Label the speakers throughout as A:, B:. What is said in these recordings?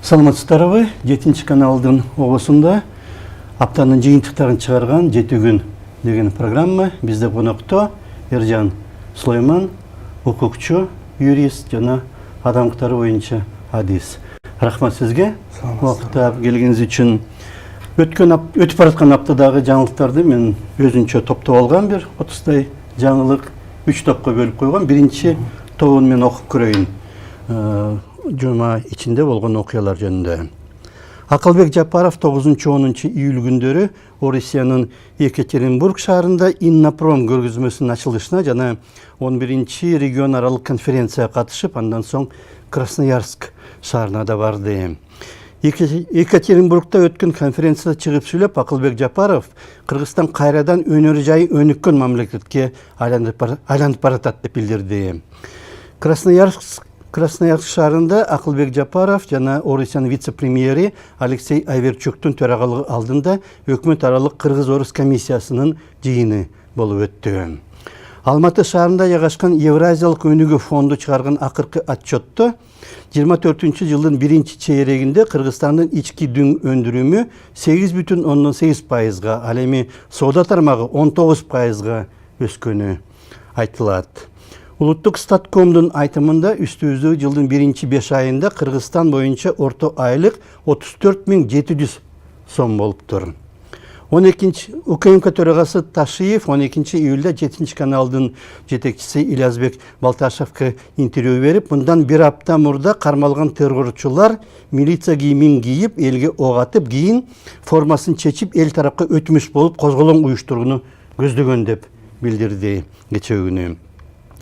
A: Саламатсыздарбы? 7 каналдын оғысында аптанын жыйынтыктарын чыгарган 7 күн деген программа. Бизде конокто Эржан Сулайман, укукчу, юрист жана адам укуктары боюнча адис. Рахмат сизге. Убакытта келгениңиз үчүн. Өтүп бараткан аптадагы жаңылыктарды мен өзүнчө топтоп алган бир 30 жаңылык 3 топко бөлүп койгон. Биринчи тобун мен окуп көрөйүн. Жума ичинде болгон окуялар жөнүндө. Акылбек Жапаров 9-10 июль күндөрү Орусиянын Екатеринбург шаарында Иннопром көргөзмөсүнүн ачылышына жана 11-чи регион аралык конференцияга катышып, андан соң Красноярск шаарына да барды. Екатеринбургда өткөн конференцияда чыгып сүйлөп, Акылбек Жапаров Кыргызстан кайрадан өнөр жайы өнүккөн мамлекетке айланып баратат деп билдирди. Красноярск шаарында Акылбек Жапаров жана Орусиянын вице-премьери Алексей Айверчуктун төрагалыгы алдында өкмөт аралык Кыргыз-Орус комиссиясынын жыйыны болуп өттү. Алматы шаарында жайгашкан Евразиялык өнүгүү фонду чыгарган акыркы отчетто 24-жылдын 1-чейрегинде Кыргызстандын ички дүң өндүрүмү 8,8%, ал эми соода тармагы 19%га өскөнү айтылат. Улуттук статкомдун айтымында үстүбүздөгү жылдын 1-5 айында Кыргызстан боюнча орто айлык 34.700 сом болуптур. 12-чи УКМК төрагасы Ташиев 12 июлда 7 каналдын жетекчиси Илязбек Балташевке интервью берип, мындан бир апта мурда кармалган террорчулар милиция кийимин кийип, элге ок атып, кийин формасын чечип, эл тарапка өтмүш болуп козголоң уюштурууну көздөгөн деп билдирди кечээ күнү.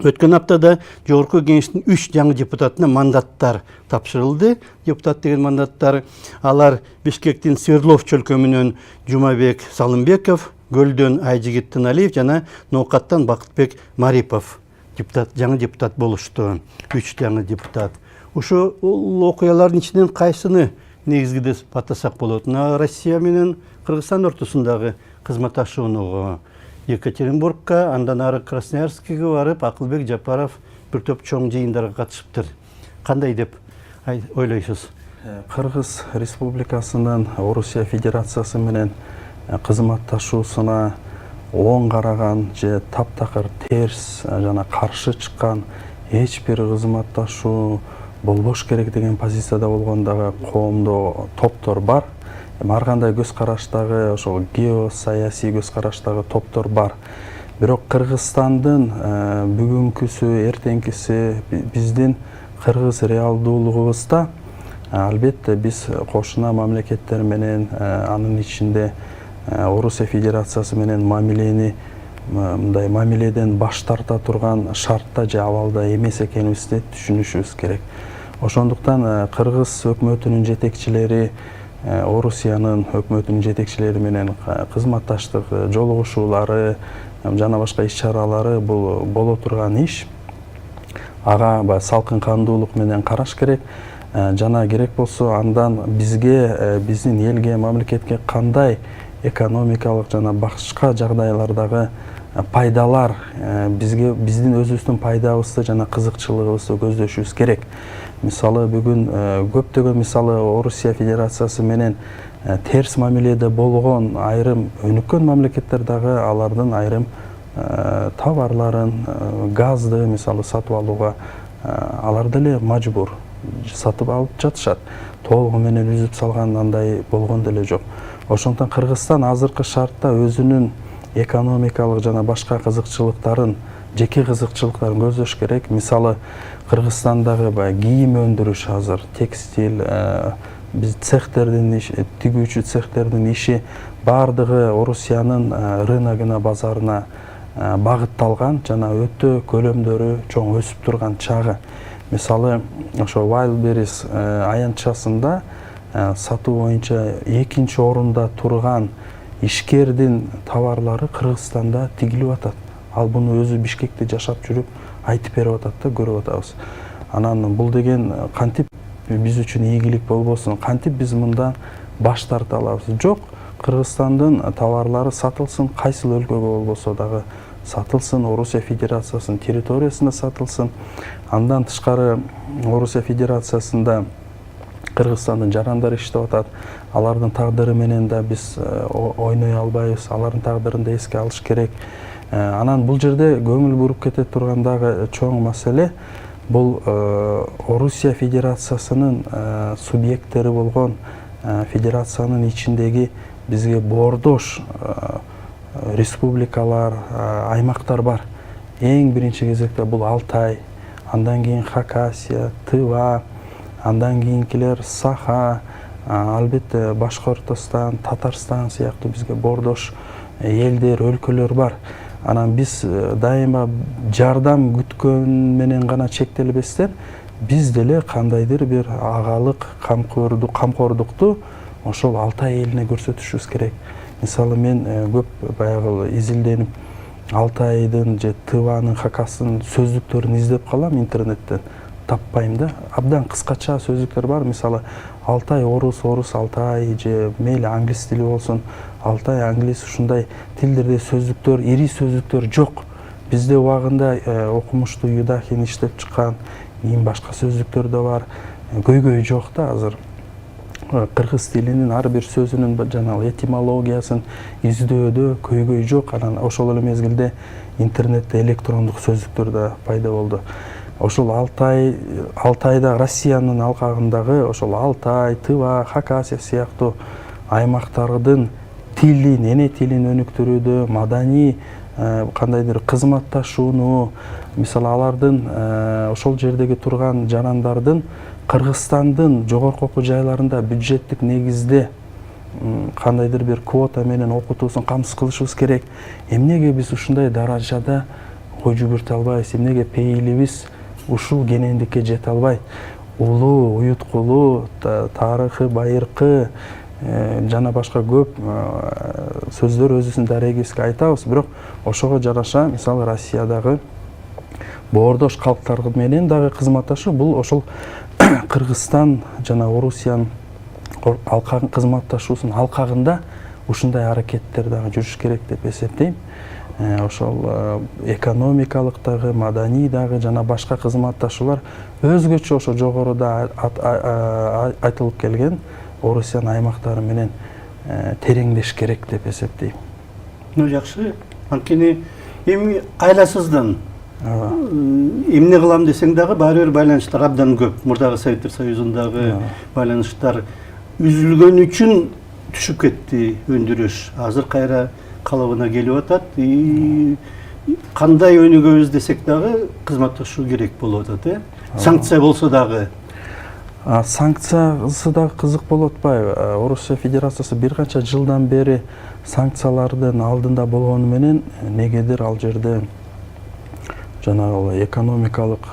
A: Өткөн аптада Жогорку Кеңештин 3 жаңы депутатына мандаттар тапшырылды. Депутат деген мандаттар алар Бишкектин Свердлов чөлкөмүнөн Жумабек Салымбеков, Көлдөн Айжигит Тыналиев жана Ноокаттан Бакытбек Марипов жаңы депутат болушту. 3 жаңы депутат. Ушу окуялардын ичинен кайсыны негизги деп атасак болот? Россия менен Кыргызстан ортосундагы кызматташууну Екатеринбургка, андан ары Красноярскке барып, Акылбек Жапаров бир топ чоң жыйындарга катышыптыр. Кандай деп ойлойсуз?
B: Кыргыз Республикасынын Орусия Федерациясы менен кызматташуусуна оң караган же таптакыр терс жана каршы чыккан эч бир кызматташуу болбош керек деген позицияда болгондагы коомдо топтор бар. Ар кандай көз караштагы, ошол геосаясий көз караштагы топтор бар. Бирок Кыргызстандын бүгүнкүсү, эртеңкиси биздин кыргыз реалдуулугубузда албетте биз кошуна мамлекеттер менен, анын ичинде Орусия Федерациясы менен мындай мамиледен баш тарта турган шартта же абалда эмес экенибизди түшүнүшүбүз керек. Ошондуктан Кыргыз өкмөтүнүн жетекчилери, Орусиянын өкмөтүнүн жетекчилери менен кызматташтык жолугушуулары жана башка иш-чаралары бул боло турган иш. Ага салкын кандуулук менен караш керек. Жана керек болсо андан бизге, биздин элге, мамлекетке кандай экономикалык жана башка жагдайлардагы пайдалар, биздин өзүбүздүн пайдабызды жана кызыкчылыгыбызды көздөшүбүз керек. Мисалы бүгүн көптөгөн Орусия Федерациясы менен терс мамиледе болгон айрым өнүккөн мамлекеттер дагы алардын айрым товарларын, газды сатып алууга алар деле мажбур сатып алып жатышат. Толугу менен үзүп салган андай болгон деле жок. Ошондуктан Кыргызстан азыркы шартта өзүнүн экономикалык жана башка кызыкчылыктарын, жеке кызыкчылыктарын көздөш керек. Мисалы Кыргызстандагы кийим өндүрүш азыр, текстиль, биз цехтердин иши, тигүүчү цехтердин иши бардыгы Орусиянын рыногуна, базарына багытталган жана өтө көлөмдөрү чоң өсүп турган чагы. Мисалы ошо Wildberries аянтчасында сатуу боюнча 2-нчи орунда турган ишкердин товарлары Кыргызстанда тигилип атат. Ал буну өзү Бишкекте жашап жүрүп айтып берип атат да, көрүп атабыз. Анан бул деген кантип биз үчүн ийгилик болбосун, кантип биз мындан баш тарта алабыз? Жок, Кыргызстандын товарлары сатылсын, кайсыл өлкөгө болбосо дагы сатылсын, Орусия Федерациясынын территориясында сатылсын. Андан тышкары Орусия Федерациясында Кыргызстандын жарандары иштеп атат. Алардын тагдыры менен да биз ойной албайбыз. Алардын тагдырын да эске алыш керек. Анан бул жерде көңүл буруп кете турган дагы чоң маселе бул Орусия Федерациясынын субъекттери болгон федерациянын ичиндеги бизге боордош республикалар, аймактар бар. Эң биринчи кезекте бул Алтай, андан кийин Хакасия, Тыва, андан кийинкилер Саха, албетте Башкортостан, Татарстан сыяктуу бизге боордош элдер, өлкөлөр бар. Анан биз дайыма жардам күткөн менен гана чектелбестен, биз деле кандайдыр бир агалык камкордукту ошол Алтай элине көрсөтүшүбүз керек. Мисалы мен көп баягы изилденип Алтайдын же Тыванын, Хакастын сөздүктөрүн издеп калам интернеттен, таппайм да. Абдан кыскача сөздүктөр бар. Мисалы Алтай орус, Алтай же мейли англис тили болсун, Алтай англис ушундай тилдерде сөздүктөр, ири сөздүктөр жок. Бизде убагында окумуштуу Юдахин иштеп чыккан кийин башка сөздүктөр да бар. Көйгөй жок да азыр. Кыргыз тилинин ар бир сөзүнүн жанагы этимологиясын издөдө көйгөй жок. Анан ошол эле мезгилде интернетте электрондук сөздүктөр да пайда болду. Ошол Алтайда Россиянын алкагындагы ошол Алтай, Тыва, Хакасия сыяктуу аймактардын тилин, эне тилин өнүктүрүүдө, маданий кандайдыр кызматташууну, мисалы алардын ошол жердеги турган жарандардын Кыргызстандын жогорку окуу жайларында бюджеттик негизде кандайдыр бир квота менен окутуусун камсыз кылышыбыз керек. Эмнеге биз ушундай даражада ой жүгүртө албайбыз? Эмнеге пейилибиз ушул кенендикке жете албайт? Улуу, уюткулуу, тарыхы байыркы жана башка көп сөздөр өзүбүздүн дарегибизге айтабыз. Бирок ошого жараша мисалы Россиядагы боордош калктар менен дагы кызматташуу бул ошол Кыргызстан жана Орусиянын кызматташуусунун алкагында ушундай аракеттер дагы жүрүш керек деп эсептейм. Ошол экономикалык дагы, маданий дагы жана башка кызматташуулар өзгөчө ошо жогоруда айтылып келген Орусиянын аймактары менен тереңдеш керек деп эсептейм.
A: Жакшы. Анткени эми айласыздан эмне кылам десең дагы баары бир байланыштар абдан көп. Мурдагы Советтер Союзундагы байланыштар үзүлгөн үчүн түшүп кетти өндүрүш. Азыр кайра калыбына келип атат. Кандай өнүгөбүз десек дагы кызматташуу керек болуп атат, Санкция болсо дагы.
B: Санкциясы дагы кызык болуп атпайбы? Орусия Федерациясы бир канча жылдан бери санкциялардын алдында болгону менен негедир ал жерде жанагы экономикалык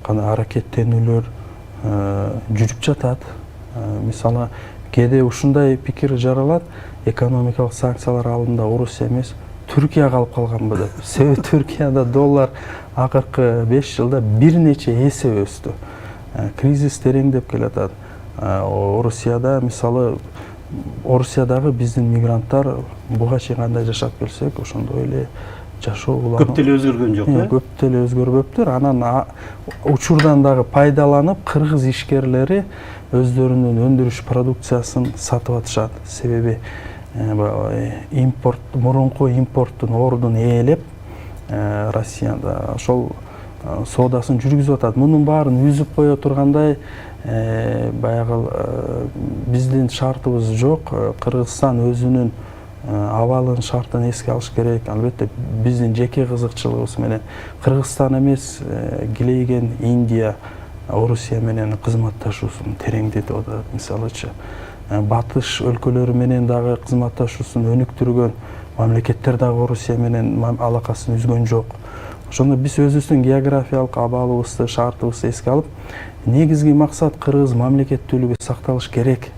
B: аракеттенүүлөр жүрүп жатат. Мисалы кээде ушундай пикир жаралат: экономикалык санкциялар алдында Орусия эмес, Түркия калып калганбы деп. Себеби Түркияда доллар акыркы 5 жылда бир нече эсе өстү. Кризис тереңдеп келатат. Орусияда мисалы Орусиядагы биздин мигранттар буга чейин кандай жашап келсек, ошондой эле жашоо
A: көп деле өзгөргөн жок,
B: көп деле өзгөрбөптүр. Анан учурдан дагы пайдаланып кыргыз ишкерлери өздөрүнүн өндүрүш продукциясын сатып атышат. Себеби мурунку импорттун ордун ээлеп Россияда ошол соодасын жүргүзүп атат. Мунун баарын үзүп кое тургандай баягы биздин шартыбыз жок. Кыргызстан өзүнүн абалын шартын эске алыш керек. Албетте биздин жеке кызыкчылыгыбыз менен Кыргызстан эмес, килейген Индия, Орусия менен кызматташуусун тереңдетип атат. Мисалычы батыш өлкөлөрү менен дагы кызматташуусун өнүктүргөн мамлекеттер дагы Орусия менен алакасын үзгөн жок. Ошондо биз өзүбүздүн географиялык абалыбызды, шартыбызды эске алып, негизги максат кыргыз мамлекеттүүлүгү сакталыш керек.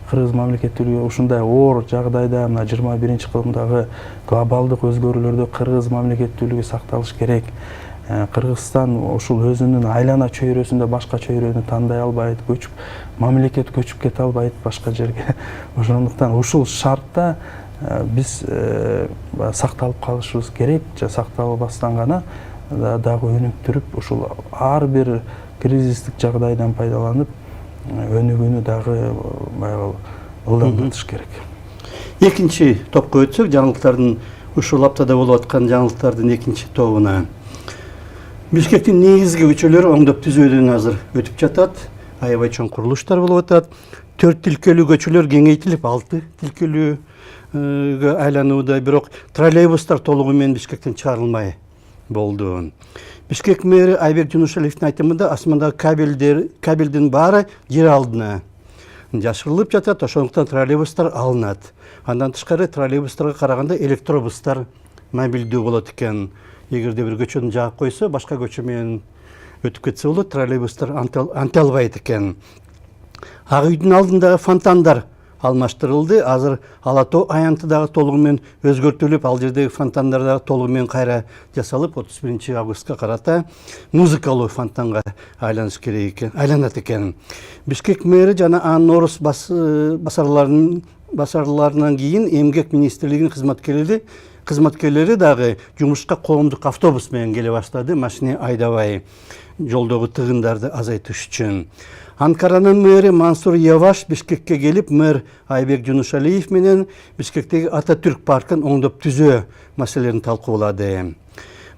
B: Кыргыз мамлекеттүүлүгү ушундай оор жагдайда, мына 21-кылымдагы глобалдык өзгөрүүлөрдө кыргыз мамлекеттүүлүгү сакталыш керек. Кыргызстан ушул өзүнүн айлана чөйрөсүндө башка чөйрөнү тандай албайт, мамлекет көчүп кете албайт башка жерге. Ошондуктан ушул шартта биз сакталып калышыбыз керек. Сакталбастан гана дагы өнүктүрүп, ушул ар бир кризистик жагдайдан пайдаланып өнүгүүнү дагы баягы ылдамдатыш керек.
A: Экинчи топко өтсөк, жаңылыктардын ушул аптада болуп аткан жаңылыктардын экинчи тобуна. Бишкектин негизги көчөлөрү оңдоп түзүүдөн азыр өтүп жатат. Аябай чоң курулуштар болуп атат. 4 тилкелүү көчөлөр кеңейтилип 6 тилкелүүгө айланууда, бирок троллейбустар толугу менен Бишкектен чыгарылмай болду. Бишкек мэри Айбек Жунушалиевдин айтымында асмандагы кабелдин баары жер алдына жашырылып жатат, ошондуктан троллейбустар алынат. Андан тышкары троллейбустарга караганда электробустар мобилдүү болот экен. Эгерде бир көчөнү жаап койсо, башка көчө менен өтүп кетсе болот, троллейбустар анте албайт экен. Ак үйдүн алдындагы фонтандар алмаштырылды. Азыр Ала Тоо аянты дагы толугу менен өзгөртүлүп, ал жердеги фонтандар дагы толугу менен кайра жасалып, 31 августка карата музыкалуу фонтанга айланат экен. Бишкек мэри жана анын орус басарларынан кийин Эмгек министрлигинин кызматкерлери дагы жумушка коомдук автобус менен келе баштады, машина айдабай, жолдогу тыгындарды азайтыш үчүн. Анкаранын мэри Мансур Яваш Бишкекке келип, мэр Айбек Жунушалиев менен Бишкектеги Ататүрк паркын оңдоп түзөө маселелерин талкуулады.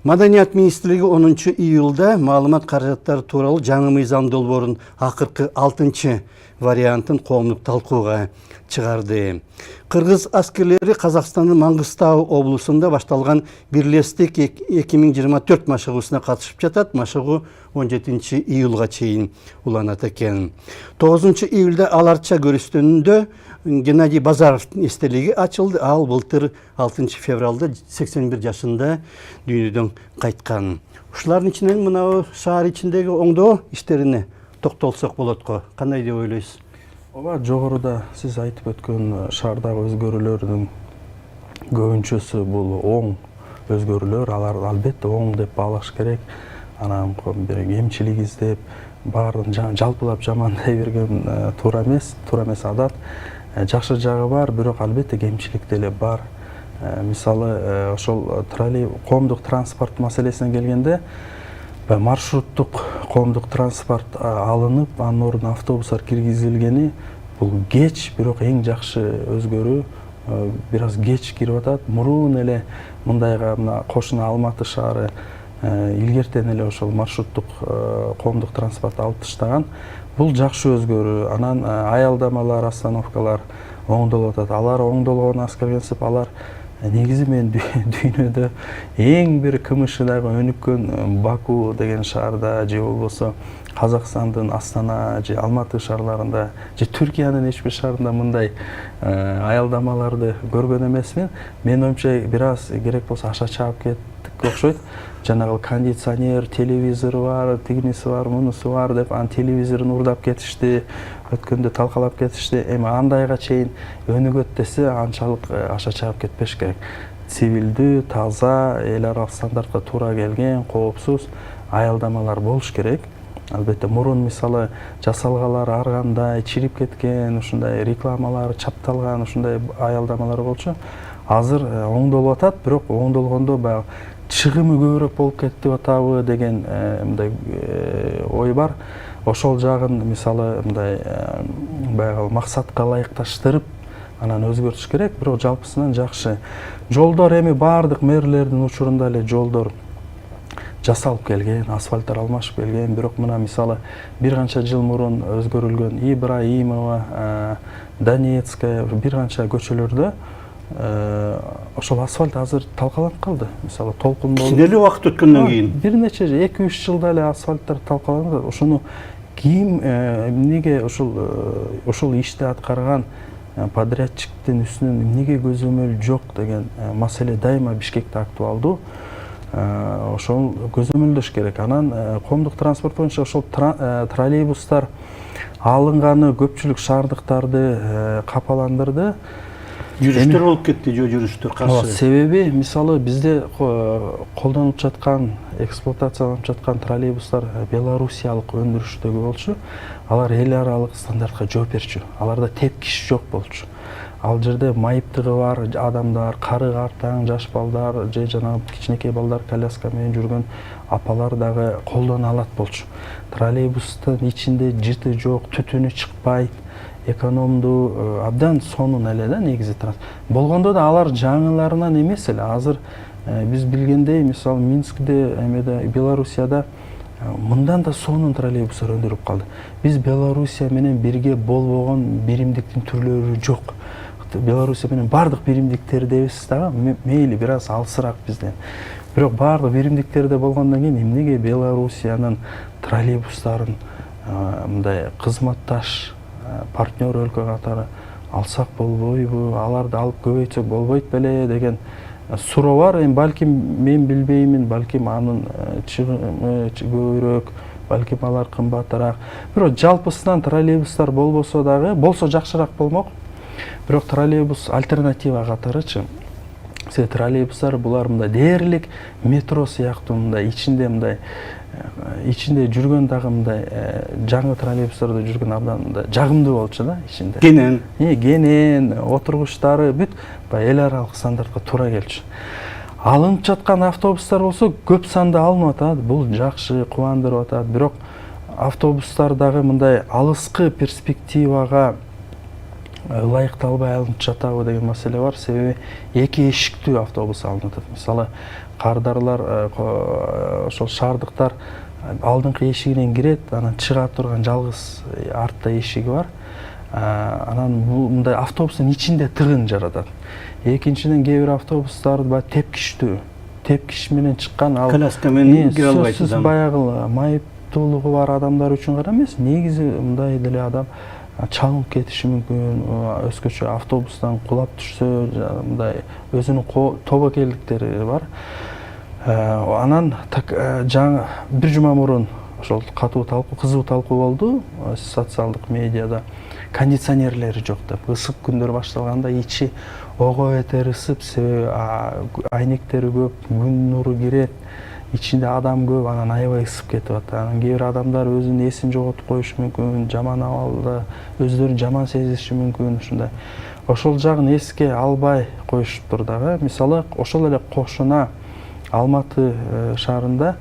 A: Маданият министрлиги 10 июлда маалымат каражаттары тууралуу жаңы мыйзам долбоорунун акыркы 6 вариантын коомдук талкууга чыгарды. Кыргыз аскерлери Казакстандын Маңгыстау облусунда башталган Бирлестик 2024 машыгуусуна катышып жатат. Машыгуу 17 июлга чейин уланат экен. 9 июлда Аларча көрүстөнүндө Геннадий Базаровдун эстелиги ачылды. Ал былтыр 6 февралда 81 жашында дүйнөдөн кайткан. Ушулардын ичинен мына шаар ичиндеги оңдоо иштерине токтолсок болот го. Кандай деп ойлойсуз?
B: Ооба, жогоруда сиз айтып өткөн шаардагы өзгөрүүлөрдүн көбүнчөсү бул оң өзгөрүүлөр. Алар албетте оң деп баалаш керек. Анан бир кемчилик издеп, баарын жалпылап жамандай берген туура эмес адат. Жакшы жагы бар, бирок албетте кемчилик деле бар. Мисалы, ошол коомдук транспорт маселесине келгенде, маршруттук коомдук транспорт алынып, анын ордуна автобустар киргизилгени бул кеч, бирок эң жакшы өзгөрүү. Бир аз кеч кирип атат. Мурун эле мындайга мына кошуна Алматы шаары илгертен эле ошол маршруттук коомдук транспорт алып таштаган. Бул жакшы өзгөрүү. Анан аялдамалар, остановкалар оңдолуп атат. Алар оңдолгонуна келгенсип, алар негизи мен дүйнөдө эң бир КМШдагы өнүккөн Баку деген шаарда же болбосо Казакстандын Астана же Алматы шаарларында же Түркиянын эч бир шаарында мындай аялдамаларды көргөн эмесмин. Менин оюмча бир аз керек болсо аша чаап кеттик окшойт. Жанагы кондиционер, телевизор бар, тигиниси бар, мунусу бар деп анын телевизорун урдап кетишти, өткөндө талкалап кетишти. Эми андайга чейин өнүгөт десе анчалык аша чаап кетпеш керек. Цивилдүү, таза, эл аралык стандартка туура келген, коопсуз аялдамалар болуш керек. Албетте мурун мисалы жасалгалар ар кандай чирип кеткен, ушундай рекламалар чапталган, ушундай аялдамалар болчу. Азыр оңдолуп атат, бирок оңдолгондо баягы чыгымы көбүрөөк болуп кетип атабы деген мындай ой бар. Ошол жагын мисалы мындай баягы максатка ылайыкташтырып анан өзгөртүш керек, бирок жалпысынан жакшы. Жолдор эми баардык мэрлердин учурунда эле жолдор жасалып келген, асфальттар алмашып келген, бирок мына мисалы бир канча жыл мурун өзгөрүлгөн Ибраимова, Донецкая бир канча көчөлөрдө ошол асфальт азыр талкаланып калды. Мисалы толкун болду.
A: Кичине эле убакыт өткөндөн кийин
B: Бир нече 2-3 жылда эле асфальттар талкаланды. Ошону ким эмнеге ошол ишти аткарган подрядчиктин үстүнөн эмнеге көзөмөл жок деген маселе дайыма Бишкекте актуалдуу. Ошол көзөмөлдөш керек. Анан коомдук транспорт боюнча ошол троллейбустар алынганы көпчүлүк шаардыктарды капаландырды.
A: жүрүштөр болуп кетти, жүрүштөр каршы.
B: Себеби мисалы бизде колдонуп жаткан, эксплуатацияланып жаткан троллейбустар белорусиялык өндүрүштөгү болчу. Алар эл аралык стандартка жооп берчү. Аларда тепкич жок болчу. ал жерде майыптыгы бар адамдар, кары картаң, жаш балдар же жанагы кичинекей балдар коляска менен жүргөн апалар дагы колдоно алат болчу. Троллейбустун ичинде жыты жок, түтүнү чыкпайт, экономдуу, абдан сонун эле да негизи болгондо да алар жаңыларынан эмес эле. Азыр биз билгендей, мисалы Минскде, эмеде Белоруссияда мындан да сонун троллейбустар өндүрүп калды. Биз Белоруссия менен бирге болбогон биримдиктин түрлөрү жок. Белоруссия менен бардык биримдиктердебиз дагы, мейли бир аз алысыраак бизден. Бирок бардык биримдиктерде болгондон кийин эмнеге Белоруссиянын троллейбустарын мындай кызматташ партнер өлкө катары алсак болбойбу, аларды алып көбөйтсөк болбойт беле деген суроо бар. Эми балким мен билбеймин, балким анын чыгымы көбүрөөк, балким алар кымбатыраак. Бирок жалпысынан троллейбустар болбосо дагы, болсо жакшыраак болмок. Бирок троллейбус альтернатива катарычы. Троллейбустар булар мындай дээрлик метро сыяктуу мындай ичинде жүргөн дагы мындай жаңы троллейбустарда жүргөн абдан мындай жагымдуу болчу да ичинде. Кенен, отургучтары бүт эл аралык стандартка туура келчү. Алынып жаткан автобустар болсо көп санда алынып атат. Бул жакшы, кубандырып атат. Бирок автобустар дагы мындай алыскы перспективага ылайыкталбай алынып жатабы деген маселе бар. Себеби эки эшиктүү автобус алынып атат. Мисалы кардарлар, ошол шаардыктар алдыңкы эшигинен кирет, анан чыга турган жалгыз артта эшиги бар. Анан мындай автобустун ичинде тыгын жаратат. Экинчиден кээ бир автобустар тепкичтүү. Тепкич менен чыккан ал
A: коляска менен кире албайт адам.
B: Баягы майыптуулугу бар адамдар үчүн гана эмес, негизи мындай деле адам чалынып кетиши мүмкүн, өзгөчө автобустан кулап түшсө, мындай өзүнүн тобокелдиктери бар. Анан жаңы бир жума мурун ошол катуу талкуу, кызуу талкуу болду социалдык медиада. Кондиционерлери жок деп, ысык күндөр башталганда ичи ого бетер ысып, себеби айнектери көп, күн нуру кирет, ичинде адам көп, анан аябай ысып кетип атат. Анан кээ бир адамдар өзүнүн эсин жоготуп коюшу мүмкүн, жаман абалда өздөрүн жаман сезиши мүмкүн, ушундай. Ошол жагын эске албай коюшуптур дагы. Мисалы, ошол эле кошуна Алматы шаарында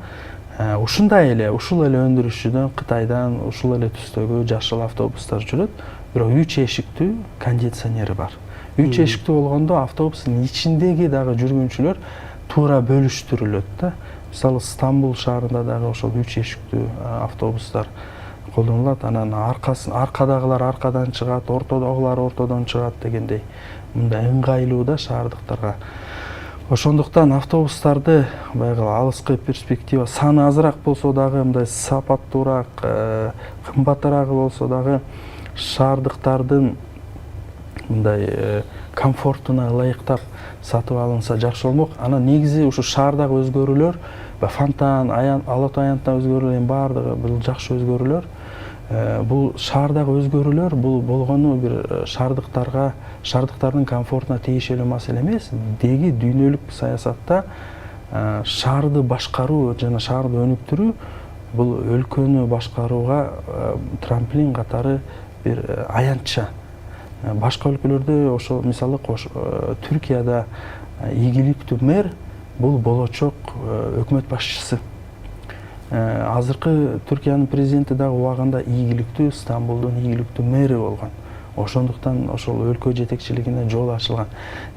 B: ушундай эле, ушул эле өндүрүшчүдөн Кытайдан ушул эле түстөгү жашыл автобустар жүрөт. Бирок 3 эшиктүү кондиционери бар. 3 эшиктүү болгондо автобустун ичиндеги дагы жүргүнчүлөр туура бөлүштүрүлөт да. Мисалы Стамбул шаарында дагы ошол 3 эшиктүү автобустар колдонулат. Анан аркадагылар аркадан чыгат, ортодогулар ортодон чыгат дегендей мындай ыңгайлуу да шаардыктарга. Ошондуктан автобустарды баягы алыскы перспектива саны азыраак болсо дагы, мындай сапаттуураак, кымбатыраагы болсо дагы шаардыктардын мындай комфортуна ылайыктап сатып алынса жакшы болмок. Анан негизи ушу шаардагы өзгөрүүлөр, фонтан, ала таянттан өзгөрүүлөр, бардыгы бул жакшы өзгөрүүлөр. Бул шаардагы өзгөрүүлөр, бул болгону бир шаардыктардын комфортуна тийишелүү маселе эмес. Деги дүйнөлүк саясатта шаарды башкаруу жана шаарды өнүктүрүү бул өлкөнү башкарууга трамплин катары бир аянтча. Башка өлкөлөрдө ошо мисалы Түркияда ийгиликтүү мэр бул болочок өкмөт башчысы. Азыркы Түркиянын президенти дагы убагында ийгиликтүү Стамбулдун ийгиликтүү мэри болгон. Ошондуктан ошол өлкө жетекчилигине жол ачылган.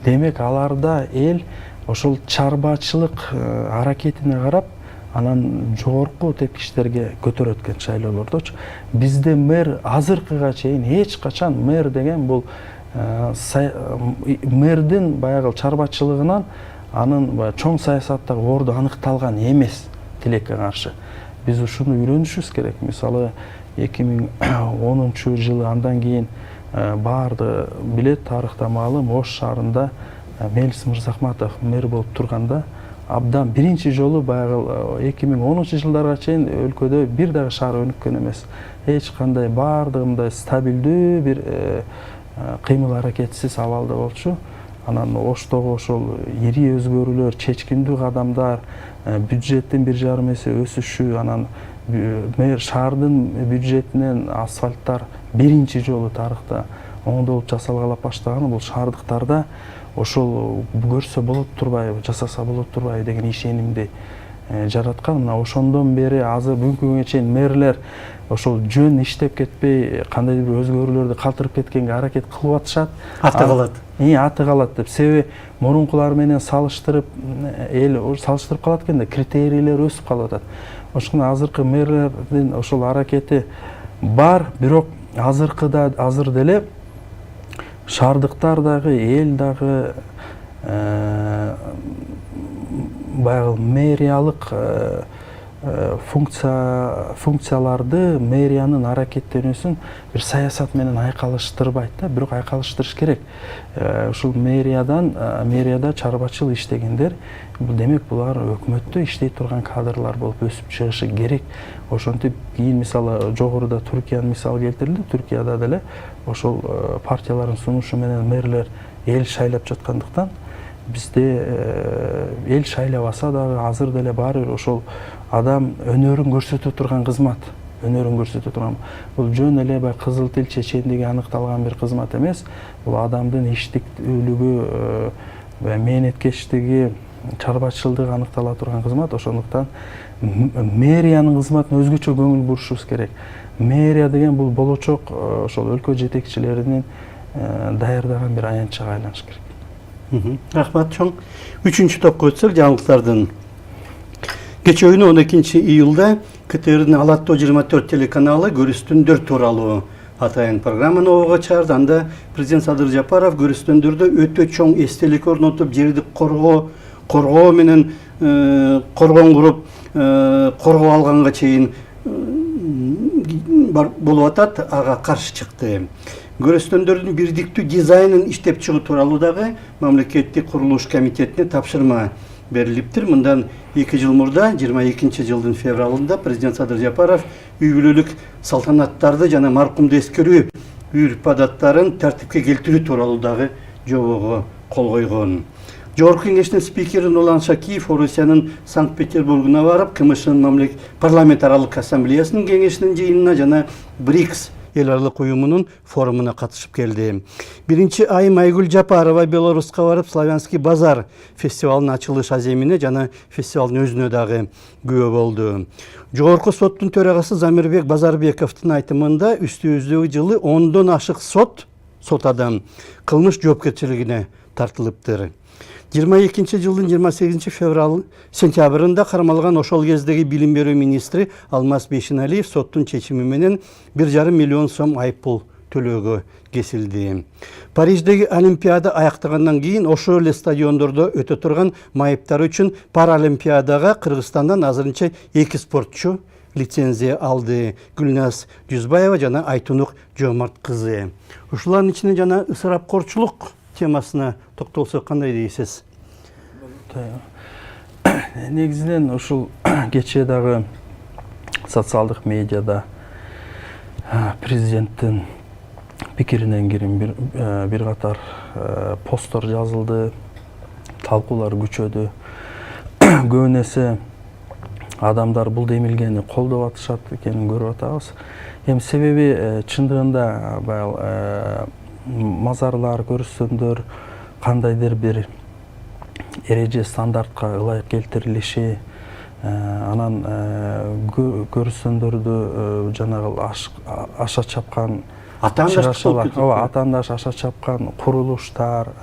B: Демек аларда эл ошол чарбачылык аракетине карап, анан жогорку тепкичтерге көтөрөт экен шайлоолордочу. Бизде мэр азыркыга чейин эч качан мэр деген бул мэрдин баягы чарбачылыгынан анын чоң саясаттагы орду аныкталган эмес тилекке каршы. Биз ушуну үйрөнүшүбүз керек. Мисалы 2010 жылы андан кийин баарды билет, тарыхта маалым, Ош шаарында Мелис Мырзахматов мэр болуп турганда абдан биринчи жолу баягы 2010 жылдарга чейин өлкөдө бир дагы шаар өнүккөн эмес. Эч кандай баардыгы мындай стабилдүү бир кыймыл аракетсиз абалда болчу. Анан Оштогу ошол ири өзгөрүүлөр, чечкиндүү кадамдар, бюджеттин 1,5 эсе өсүшү, анан шаардын бюджетинен асфальттар биринчи жолу тарыхта оңдолуп жасалгала баштаган бул шаардыктарда ошол көрсө болот турбайбы, жасаса болот турбайбы деген ишенимди жараткан. Мына ошондон бери азыр бүгүнкү күнгө чейин мэрлер ошол жөн иштеп кетпей, кандайдыр бир өзгөрүүлөрдү калтырып кеткенге аракет кылып атышат.
A: Аты калат.
B: Аты калат деп. Себеби мурункулар менен салыштырып, эл салыштырып калат экен да, критерийлер өсүп калып атат. Ошондо азыркы мэрлердин ошол аракети бар, бирок азыр деле шаардыктар дагы, эл дагы баягы мэриялык функцияларды, мэриянын аракеттенүүсүн бир саясат менен айкалыштырбайт да, бирок айкалыштырыш керек. Ушул мэрияда чарбачыл иштегендер, бул демек булар өкмөттө иштей турган кадрлар болуп өсүп чыгышы керек. Ошентип кийин мисалы жогоруда Түркиянын мисалы келтирилди. Түркияда деле ошол партиялардын сунушу менен мэрлер эл шайлап жаткандыктан бизде эл шайлабаса дагы азыр деле баары бир ошол адам өнөрүн көрсөтө турган кызмат, бул жөн эле баягы кызыл тил чечендиги аныкталган бир кызмат эмес. Бул адамдын иштиктүүлүгү, мээнеткечтиги, чарбачылдыгы аныктала турган кызмат. Ошондуктан мэриянын кызматына өзгөчө көңүл бурушубуз керек. Мэрия деген бул болочок ошол өлкө жетекчилеринин даярдаган бир аянтчага айланыш керек.
A: Рахмат чоң. 3-чү топко өтсөк, жаңылыктардын. Кече күнү 12 июлда КТРдин Алатоо 24 телеканалы көрүстөндөр тууралуу атайын программаны ого чыгарды. Анда президент Садыр Жапаров көрүстөндөрдө өтө чоң эстелик орнотуп, жерди коргоо менен коргон куруп, коргоо алганга чейин болуп атат, ага каршы чыкты. Көрүстөндөрдүн бирдиктүү дизайнын иштеп чыгуу тууралуу дагы мамлекеттик курулуш комитетине тапшырма берилиптир. Мындан 2 жыл мурда, 22 жылдын февралында президент Садыр Жапаров үй бүлөлүк салтанаттарды жана маркумду эскерүү үрп адаттарын тартипке келтирүү тууралуу дагы жобого кол койгон. Жогорку кеңештин спикери Нурлан Шакиев Орусиянын Санкт-Петербургуна барып, КМШнын парламент аралык ассамблеясынын кеңешинин жыйынына жана БРИКС эл аралык уюмунун форумуна катышып келди. 1-Айым Айгүл Жапарова Белоруска барып, Славянский базар фестивалынын ачылыш аземине жана фестивалдын өзүнө дагы күбө болду. Жогорку соттун төрагасы Замирбек Базарбековдун айтымында үстүбүздөгү жылы 10дон ашык сот адам кылмыш жоопкерчилигине тартылыптыр. 22 жылдын 28 сентябрында кармалган ошол кездеги билим берүү министри Алмаз Бейшеналиев соттун чечими менен 1,5 миллион сом айыппул төлөөгө кесилди. Париждеги Олимпиада аяктагандан кийин ошол эле стадиондордо өтө турган майыптар үчүн Паралимпиадага Кыргызстандан азырынча 2 спортчу лицензия алды. Гүлназ Жүзбаева жана Айтунук Жомарт кызы. Ушулардын ичинде жана ысырапкорчулук темасына токтолсок кандай дейсиз?
B: Негизинен ушул кечээ дагы социалдык медиада президенттин пикиринен кийин бир катар посттор жазылды, талкуулар күчөдү. Көбүн эсе адамдар бул демилгени колдоп атышат экенин көрүп атабыз. Эми себеби чындыгында баягы мазарлар, көрүстөндөр кандайдыр бир эреже стандартка ылайык келтирилиши, анан көрүстөндөрдү жанагы аша чапкан атаандаш аша чапкан курулуштар,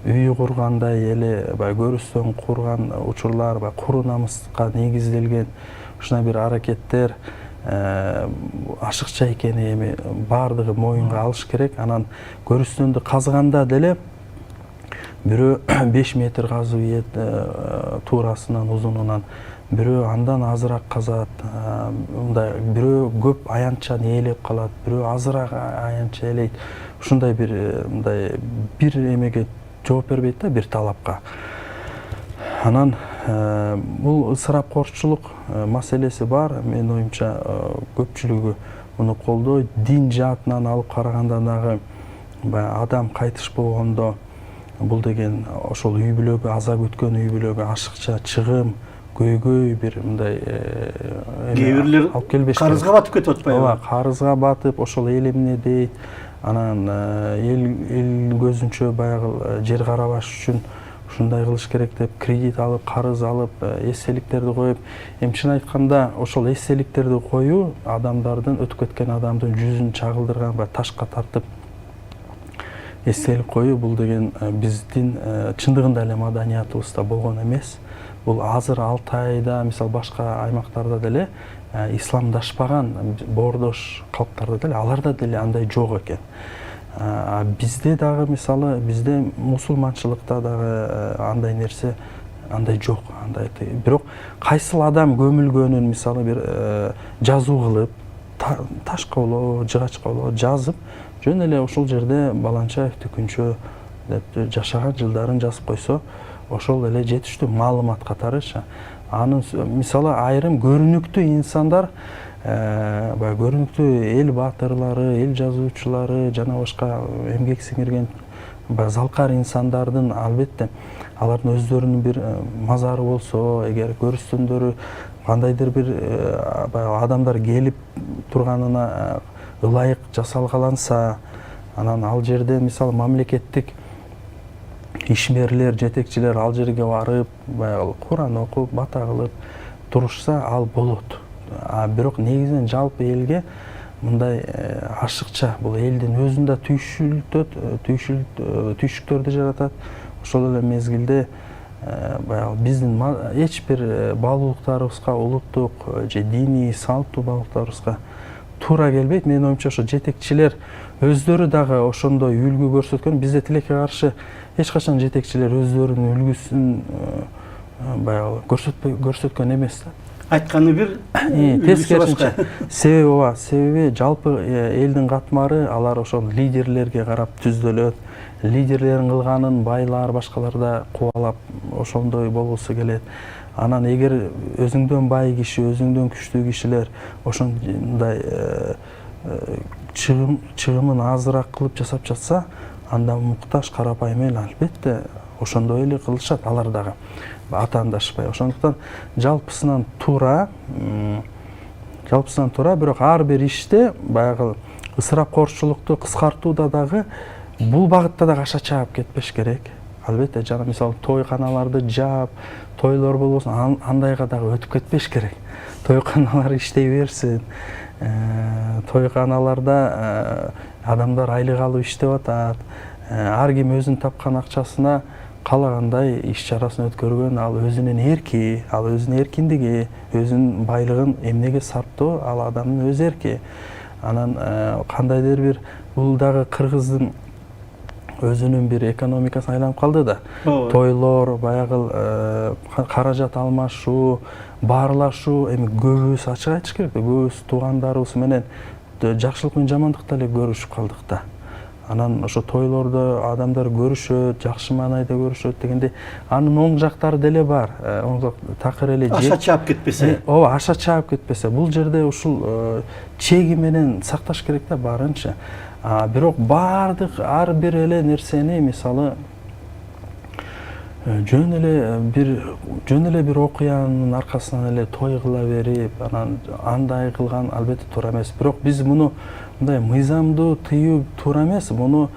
B: үй кургандай эле баягы көрүстөн курган учурлар, баягы куру намыска негизделген ушундай бир аракеттер ашыкча экени эми баардыгы моюнга алыш керек. Анан көрүстөндү казганда деле бирөө 5 метр казып ийет туурасынан, узунунан, бирөө андан азыраак казат, мындай бирөө көп аянтчаны ээлеп калат, бирөө азыраак аянтча ээлейт. Ушундай бир мындай бир эмеге жооп бербейт да, бир талапка. Анан бул ысырапкорчулук маселеси бар. Менин оюмча көпчүлүгү муну колдойт. Дин жаатынан алып караганда дагы адам кайтыш болгондо бул деген ошол үй бүлөгө, аза күткөн үй бүлөгө ашыкча чыгым, көйгөй бир мындай
A: кээ бирлер карызга батып кетип атпайбы?
B: Ооба, карызга батып ошол эл эмне дейт, анан эл көзүнчө баягы жер карабаш үчүн ушундай кылыш керек деп кредит алып, карыз алып, эстеликтерди коюп, эми чын айтканда ошол эстеликтерди коюу адамдардын, өтүп кеткен адамдын жүзүн чагылдырган, баягы ташка тартып эстелик коюу, бул деген биздин чындыгында эле маданиятыбызда болгон эмес. Бул азыр Алтайда, мисалы башка аймактарда деле исламдашпаган боордош калктарда деле, аларда деле андай жок экен. Бизде дагы мисалы, бизде мусулманчылыкта дагы андай нерсе андай жок, андай. Бирок кайсыл адам көмүлгөнүн мисалы бир жазуу кылып, ташка болобу, жыгачка болобу жазып, жөн эле ошол жерде Баланчаев Түкүнчө деп жашаган жылдарын жазып койсо, ошол эле жетиштүү маалымат катарычы. Анын мисалы айрым көрүнүктүү инсандар, баягы көрүнүктүү эл баатырлары, эл жазуучулары жана башка эмгек сиңирген залкар инсандардын албетте алардын өздөрүнүн бир мазары болсо, эгер көрүстөндөрү кандайдыр бир баягы адамдар келип турганына ылайык жасалгаланса, анан ал жерде мисалы мамлекеттик ишмерлер, жетекчилер ал жерге барып, баягы Куран окуп, бата кылып турушса, ал болот. Бирок негизинен жалпы элге мындай ашыкча, бул элдин өзүндө түйшүктөрдү жаратат. Ошол эле мезгилде баягы биздин эч бир баалуулуктарыбызга, улуттук же диний салттуу баалуулуктарыбызга туура келбейт. Менин оюмча ошо жетекчилер өздөрү дагы ошондой үлгү көрсөткөн. Бизде тилекке каршы эч качан жетекчилер өздөрүнүн үлгүсүн баягы көрсөткөн эмес да.
A: Айтканы бир,
B: тескерисинче. Себеби жалпы элдин катмары алар ошол лидерлерге карап түздөлөт. Лидерлердин кылганын байлар, башкалар да кубалап ошондой болгусу келет. Анан эгер өзүңдөн бай киши, өзүңдөн күчтүү кишилер ошондой чыгымын азыраак кылып жасап жатса, анда муктаж карапайым эл албетте ошондой эле кылышат алар дагы, атаандашпай. Ошондуктан жалпысынан туура, бирок ар бир иште баягы ысырапкорчулукту кыскартууда дагы бул багытта дагы аша чаап кетпеш керек. Албетте жана мисалы тойканаларды жаап, тойлор болбосун, андайга дагы өтүп кетпеш керек. Тойканалар иштей берсин. Тойканаларда адамдар айлык алып иштеп атат. Ар ким өзүнүн тапкан акчасына каалагандай иш чарасын өткөргөн, ал өзүнүн эрки, ал өзүнүн эркиндиги, өзүнүн байлыгын эмнеге сарптоо, ал адамдын өз эрки. Анан кандайдыр бир бул дагы кыргыздын өзүнүн бир экономикасына айланып калды да. Тойлор, баягы каражат алмашуу, баарлашуу, эми көбүбүз ачык айтыш керек да, көбүбүз туугандарыбыз менен жакшылык менен жамандыкты эле көрүшүп калдык да. Анан ошо тойлордо адамдар көрүшөт, жакшы маанайда көрүшөт дегенде, анын оң жактары деле бар. Оң жак такыр эле
A: аша чаап кетпесе.
B: Ооба, аша чаап кетпесе. Бул жерде ушул чеги менен сакташ керек да барынча. Бирок бардык ар бир эле нерсени мисалы жөн эле бир окуянын аркасынан эле той кыла берип, анан андай кылган албетте туура эмес. Бирок биз муну мындай мыйзамдуу тыюу туура эмес. Муну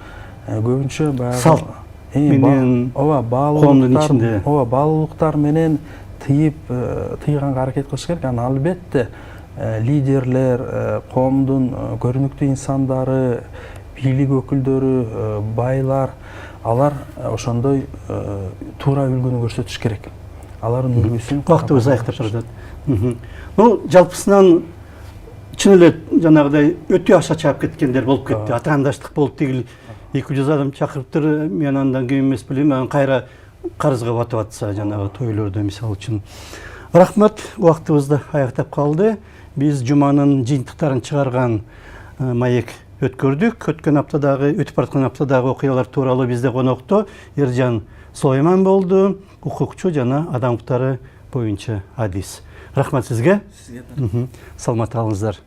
B: көбүнчө баягы
A: салт менен коомдун ичинде.
B: Баалуулуктар менен тыйганга аракет кылыш керек. Анан албетте лидерлер, коомдун көрүнүктүү инсандары, бийлик өкүлдөрү, байлар, алар ошондой туура үлгүнү көрсөтүш керек. Алардын үлгүсүн
A: убактыбыз аяктап жатат. Жалпысынан чын эле жанагыдай өтө аша чаап кеткендер болуп кетти. Атаандаштык болуп тигил 200 адам чакырыптыр, мен андан кем эмес билем, анан кайра карызга батып атса жанагы тойлордо мисалы үчүн. Рахмат, убактыбызды аяктап калды. Биз жуманын жыйынтыктарын чыгарган маек өткөрдүк. Өткөн аптадагы, өтүп бараткан аптадагы окуялар тууралуу бизде конокто Эржан Сулайман болду, укукчу жана адам укуктары боюнча адис. Рахмат сизге. Саламат калыңыздар.